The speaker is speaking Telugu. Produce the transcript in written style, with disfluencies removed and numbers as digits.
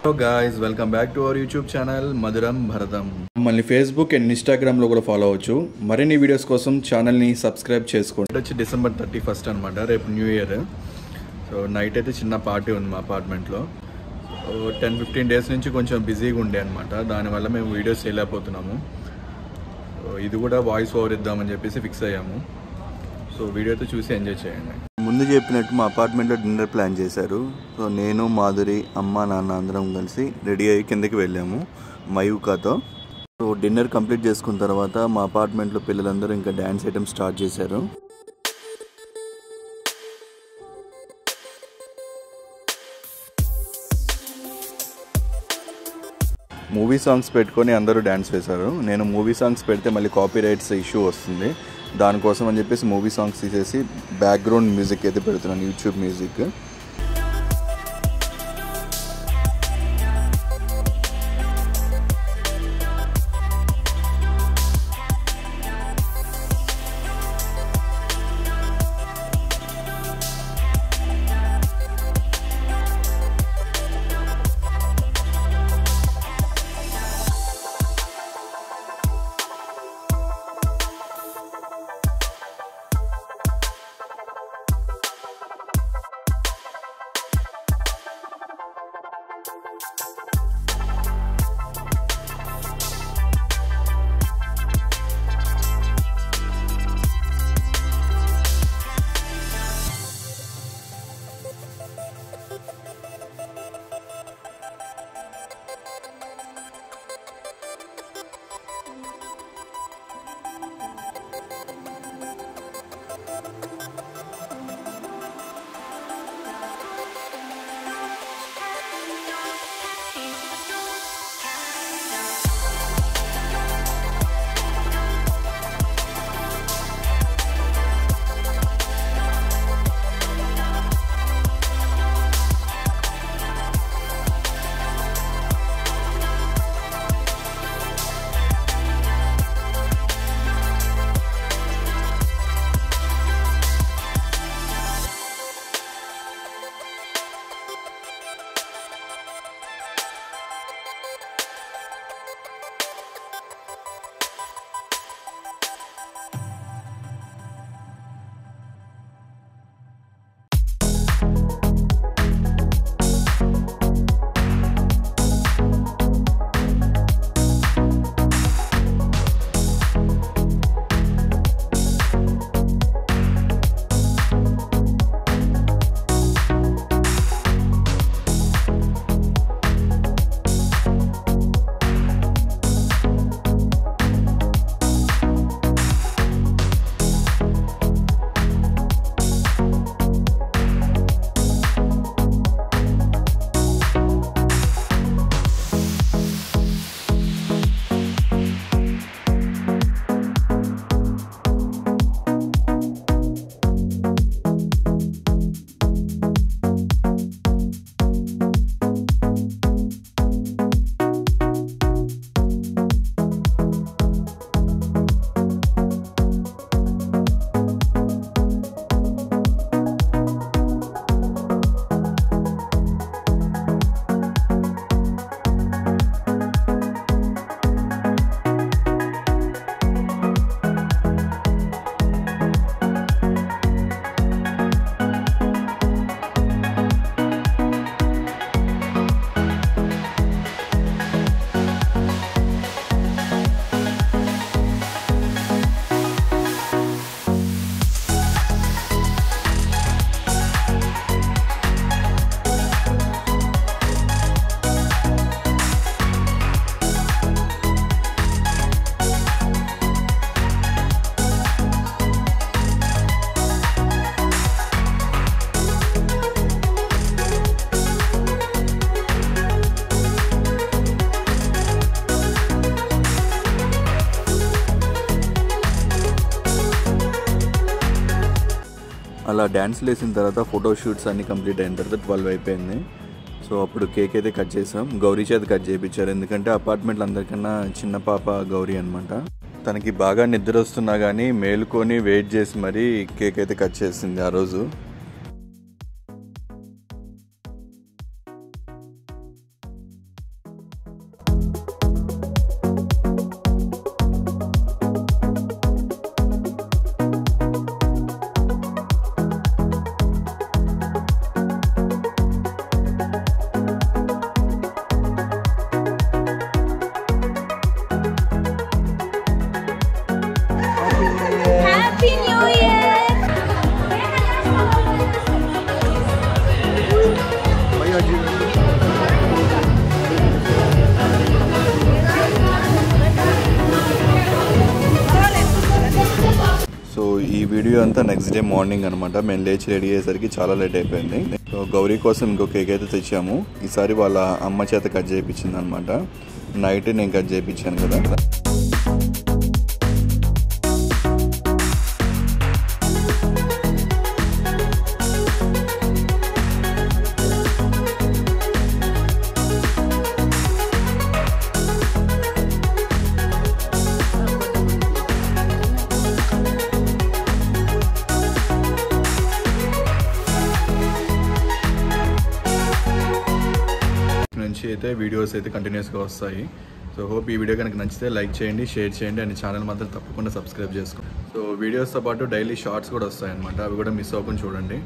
Hello guys, welcome back to our YouTube channel Madhuram Bharatam. మళ్ళీ ఫేస్బుక్ అండ్ ఇన్స్టాగ్రామ్లో కూడా ఫాలో అవ్వచ్చు. మరిన్ని వీడియోస్ కోసం ఛానల్ని సబ్స్క్రైబ్ చేసుకోండి. వచ్చి December 31st అనమాట, రేపు న్యూ ఇయర్. సో నైట్ అయితే చిన్న పార్టీ ఉంది మా అపార్ట్మెంట్లో. సో 10-15 డేస్ నుంచి కొంచెం బిజీగా ఉండే అనమాట, దానివల్ల మేము వీడియోస్ చేయలేకపోతున్నాము. సో ఇది కూడా వాయిస్ ఓవర్ ఇద్దామని చెప్పేసి ఫిక్స్ అయ్యాము. సో వీడియో అయితే చూసి ఎంజాయ్ చేయండి. ముందు చెప్పినట్టు మా అపార్ట్మెంట్లో డిన్నర్ ప్లాన్ చేశారు. సో నేను, మాధురి, అమ్మ, నాన్న అందరం కలిసి రెడీ అయ్యి కిందకి వెళ్ళాము మయూకాతో. సో డిన్నర్ కంప్లీట్ చేసుకున్న తర్వాత మా అపార్ట్మెంట్లో పిల్లలందరూ ఇంకా డ్యాన్స్ ఐటమ్ స్టార్ట్ చేశారు. మూవీ సాంగ్స్ పెట్టుకొని అందరూ డ్యాన్స్ వేశారు. నేను మూవీ సాంగ్స్ పెడితే మళ్ళీ కాపీ రైట్స్ ఇష్యూ వస్తుంది, దానికోసం అని చెప్పేసి మూవీ సాంగ్స్ తీసేసి బ్యాక్గ్రౌండ్ మ్యూజిక్ అయితే పెడుతున్నాను, యూట్యూబ్ మ్యూజిక్. అలా డ్యాన్స్లు వేసిన తర్వాత ఫోటో షూట్స్ అన్నీ కంప్లీట్ అయిన తర్వాత 12 అయిపోయింది. సో అప్పుడు కేక్ అయితే కట్ చేసాం. గౌరీ చేత కట్ చేయించారు, ఎందుకంటే అపార్ట్మెంట్లో అందరికన్నా చిన్న పాప గౌరీ అనమాట. తనకి బాగా నిద్ర వస్తున్నా కానీ మేలుకొని వెయిట్ చేసి మరీ కేక్ అయితే కట్ చేసింది ఆ రోజు. తర్వాత నెక్స్ట్ డే మార్నింగ్ అనమాట మేము లేచి రెడీ అయ్యేసరికి చాలా లేట్ అయిపోయింది. సో గౌరీ కోసం ఇంకో కేక్ అయితే తెచ్చాము. ఈసారి వాళ్ళ అమ్మ చేత కట్ చేయించింది అనమాట. నైట్ నేను కట్ చేయించాను కదా. నుంచి అయితే వీడియోస్ అయితే కంటిన్యూస్గా వస్తాయి. సో హోప్ ఈ వీడియో కనుక నచ్చితే లైక్ చేయండి, షేర్ చేయండి అండ్ ఛానల్ మాత్రం తప్పకుండా సబ్స్క్రైబ్ చేసుకోండి. సో వీడియోస్తో పాటు డైలీ షార్ట్స్ కూడా వస్తాయన్నమాట, అవి కూడా మిస్ అవ్వకుండా చూడండి.